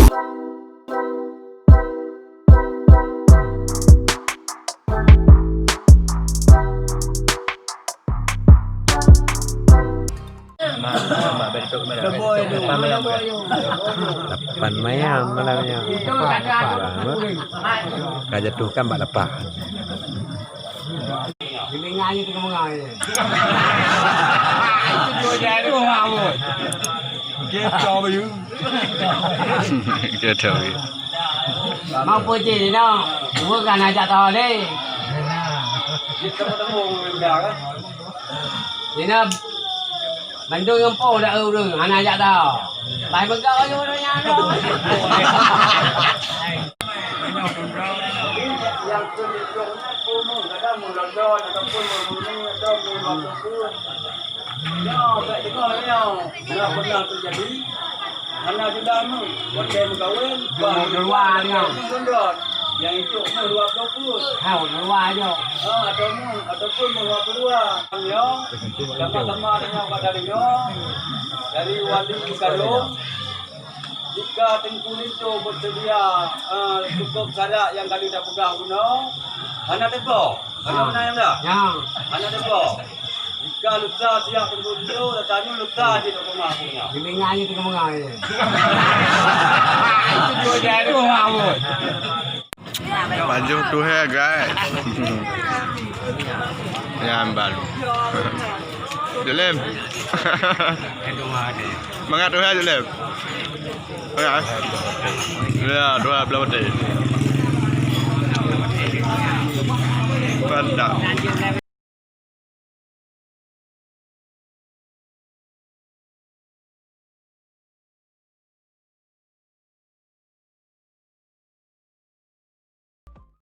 Lapan mayam malamnya. Raja tu kan bak lepas. Ini ngai tu mengai. Itu dua jadi tu awak. Kecau bayu. Kacau. Mau pergi no. Bukan ajak tahu ni. Kita bertemu benda kan. Ini Bandung ngempau dah urung, anak ajak tahu. Lai begau aja orangnya tu. Yang tunjuknya pun kadang melondon ataupun membunuh atau membunuh. Ya, tak dengar ya. Dah pernah terjadi. Anak sudah nu, boleh berkahwin. Luar dia. Melondon. Yang itu meluap pun. Kau luar je. Ataupun meluap keluar. Ya, sama-sama dengan padanya dari wali kandung. Jika tengku itu bersedia cukup syarat yang kali dah pegang guna, anak tebak. Anak mana yang dah? Ya. Anak tebak. Jika lusa siap tengku itu, datanya lusa je tak rumah punya. Ini ngai tu mengai. Itu dua jadi tu awak. Baju tu hai guys. Yang baru. Jelem. Mangat tu hai jelem. Mangat. Ya, dua belah mati. Pandang.